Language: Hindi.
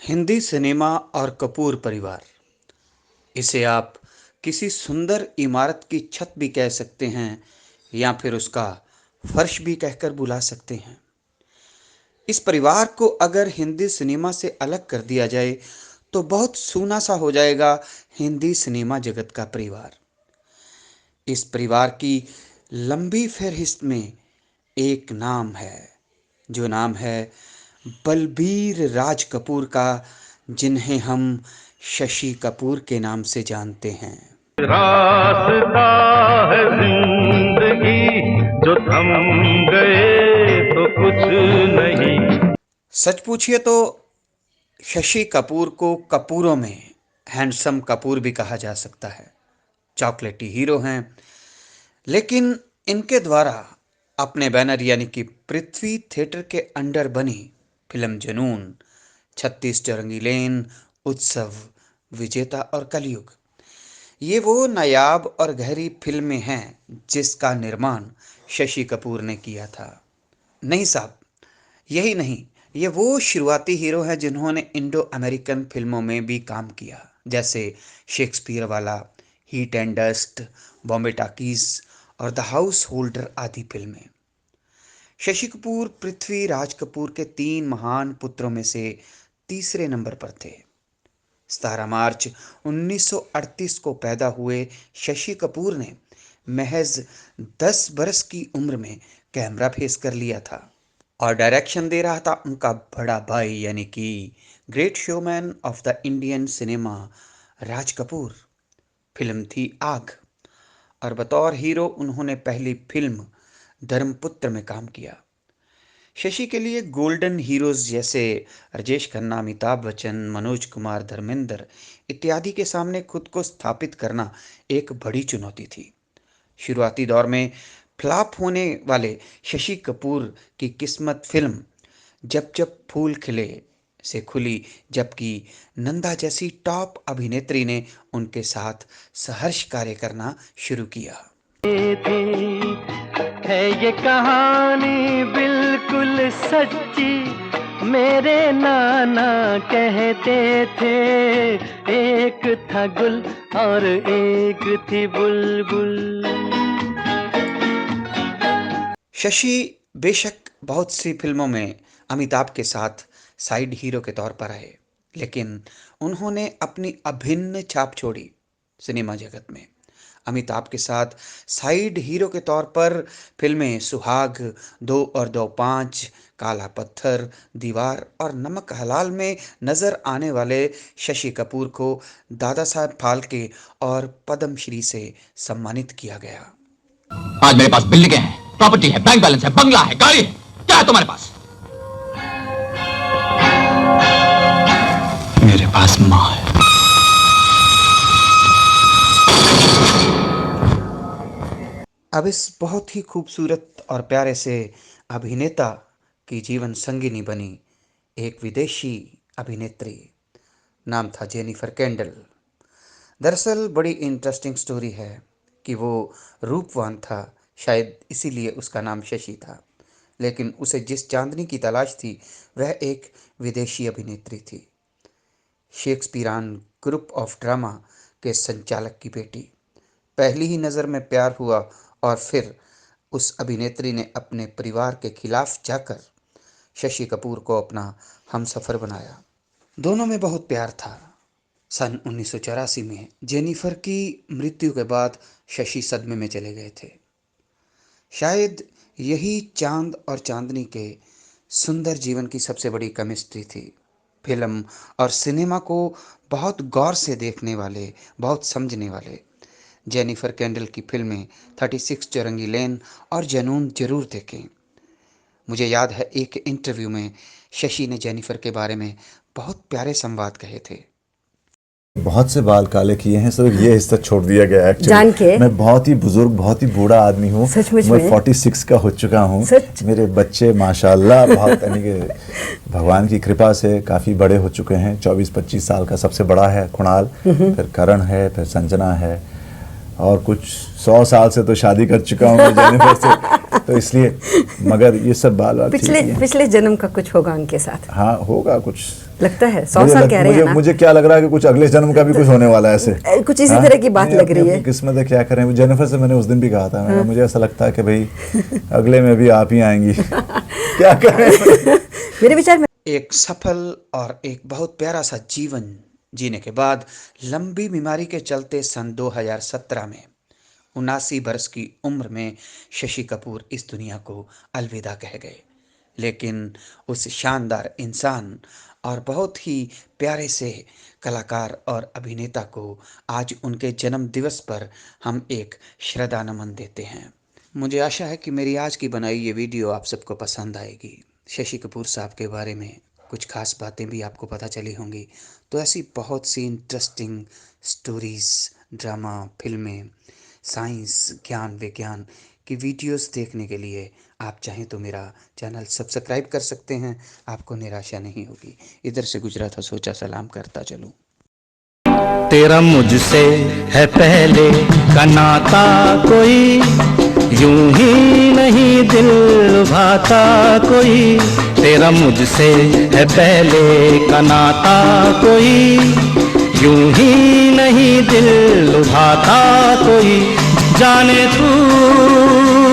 हिंदी सिनेमा और कपूर परिवार, इसे आप किसी सुंदर इमारत की छत भी कह सकते हैं या फिर उसका फर्श भी कहकर बुला सकते हैं। इस परिवार को अगर हिंदी सिनेमा से अलग कर दिया जाए तो बहुत सूना सा हो जाएगा हिंदी सिनेमा जगत का परिवार। इस परिवार की लंबी फहरिस्त में एक नाम है, जो नाम है बलबीर राज कपूर का, जिन्हें हम शशि कपूर के नाम से जानते हैं। रास्ता है जिंदगी जो थम गए तो कुछ नहीं। सच पूछिए तो शशि कपूर को कपूरों में हैंडसम कपूर भी कहा जा सकता है। चॉकलेटी हीरो हैं, लेकिन इनके द्वारा अपने बैनर यानी कि पृथ्वी थिएटर के अंडर बनी फिल्म जुनून, 36 चौरंगी लेन, उत्सव, विजेता और कलयुग, ये वो नायाब और गहरी फिल्में हैं जिसका निर्माण शशि कपूर ने किया था। नहीं साहब, यही नहीं, ये वो शुरुआती हीरो हैं जिन्होंने इंडो अमेरिकन फिल्मों में भी काम किया, जैसे शेक्सपियर वाला, heat and dust, Bombay talkies और द हाउस होल्डर आदि फिल्में। शशि कपूर पृथ्वी राज कपूर के 3 महान पुत्रों में से तीसरे नंबर पर थे। 17 मार्च 1938 को पैदा हुए शशि कपूर ने महज 10 बरस की उम्र में कैमरा फेस कर लिया था और डायरेक्शन दे रहा था उनका बड़ा भाई यानी कि great showman of the Indian cinema Raj Kapoor. Film थी आग और बतौर हीरो उन्होंने पहली फिल्म धर्मपुत्र में काम किया। शशि के लिए गोल्डन हीरोज जैसे राजेश खन्ना, अमिताभ बच्चन, मनोज कुमार, धर्मेंद्र इत्यादि के सामने खुद को स्थापित करना एक बड़ी चुनौती थी। शुरुआती दौर में फ्लॉप होने वाले शशि कपूर की किस्मत फिल्म जब जब फूल खिले से खुली, जबकि नंदा जैसी टॉप अभिनेत्री ने उनके साथ सहर्ष कार्य करना शुरू किया। है ये कहानी बिल्कुल सच्ची, मेरे नाना कहते थे, एक था गुल और एक थी बुलबुल। शशि बेशक बहुत सी फिल्मों में अमिताभ के साथ साइड हीरो के तौर पर आए, लेकिन उन्होंने अपनी अभिन्न छाप छोड़ी सिनेमा जगत में। अमिताभ के साथ साइड हीरो के तौर पर फिल्में सुहाग, 2 और 2, 5, काला पत्थर, दीवार और नमक हलाल में नजर आने वाले शशि कपूर को दादा साहब फाल्के और पद्मश्री से सम्मानित किया गया। आज मेरे पास बिल्डिंगें हैं, प्रॉपर्टी है, बैंक बैलेंस है, बंगला है, गाड़ी है, क्या है तुम्हारे पास? मेरे पास माँ है। अब इस बहुत ही खूबसूरत और प्यारे से अभिनेता की जीवन संगिनी बनी एक विदेशी अभिनेत्री, नाम था जेनिफर कैंडल। दरअसल बड़ी इंटरेस्टिंग स्टोरी है कि वो रूपवान था, शायद इसीलिए उसका नाम शशि था, लेकिन उसे जिस चांदनी की तलाश थी वह एक विदेशी अभिनेत्री थी। शेक्सपियरान ग्रुप ऑफ ड्रामा के संचालक की बेटी। पहली ही नज़र में प्यार हुआ और फिर उस अभिनेत्री ने अपने परिवार के खिलाफ जाकर शशि कपूर को अपना हमसफर बनाया। दोनों में बहुत प्यार था। सन 1984 में जेनिफर की मृत्यु के बाद शशि सदमे में चले गए थे। शायद यही चांद और चांदनी के सुंदर जीवन की सबसे बड़ी केमिस्ट्री थी। फिल्म और सिनेमा को बहुत गौर से देखने वाले, बहुत समझने वाले जेनिफर कैंडल की फिल्में 36 चौरंगी लेन और जुनून जरूर देखें। मुझे याद है एक इंटरव्यू में शशि ने जेनिफर के बारे में बहुत प्यारे संवाद कहे थे। बहुत से बाल काले किए हैं, सिर्फ ये हिस्सा छोड़ दिया गया है। जान के मैं बहुत ही बुजुर्ग, बहुत ही बूढ़ा आदमी हूँ। मैं 46 का हो चुका हूँ। मेरे बच्चे माशाल्लाह बहुत, यानी कि भगवान की कृपा से काफ़ी बड़े हो चुके हैं। 24-25 साल का सबसे बड़ा है कुणाल, फिर करण है, फिर संजना है, और कुछ 100 साल से तो शादी कर चुका हूँ मैं जेनिफर से, तो इसलिए, मगर ये सब बाल बाल पिछले जन्म का कुछ होगा उनके साथ। हाँ होगा कुछ, लगता है 100 साल कह रहे हैं ना। मुझे क्या लग रहा है कि कुछ अगले जन्म का भी कुछ होने वाला है, ऐसे कुछ इसी तरह की बात लग रही है। किस्मत है, क्या करें। जेनिफर से मैंने उस दिन भी कहा था, मुझे ऐसा लगता है कि भाई अगले में भी आप ही आएंगी। क्या करें। मेरे विचार में एक सफल और एक बहुत प्यारा सा जीवन जीने के बाद लंबी बीमारी के चलते सन 2017 में 79 वर्ष की उम्र में शशि कपूर इस दुनिया को अलविदा कह गए। लेकिन उस शानदार इंसान और बहुत ही प्यारे से कलाकार और अभिनेता को आज उनके जन्म दिवस पर हम एक श्रद्धा नमन देते हैं। मुझे आशा है कि मेरी आज की बनाई ये वीडियो आप सबको पसंद आएगी। शशि कपूर साहब के बारे में कुछ खास बातें भी आपको पता चली होंगी। तो ऐसी बहुत सी इंटरेस्टिंग स्टोरीज़, ड्रामा, फिल्में, साइंस, ज्ञान विज्ञान की वीडियोस देखने के लिए आप चाहें तो मेरा चैनल सब्सक्राइब कर सकते हैं। आपको निराशा नहीं होगी। इधर से गुजरा था, सोचा सलाम करता चलूं। तेरा मुझसे है पहले का नाता, कोई यूं ही नहीं दिल लुभाता कोई। तेरा मुझसे है पहले का नाता, कोई यूं ही नहीं दिल लुभाता कोई। जाने तू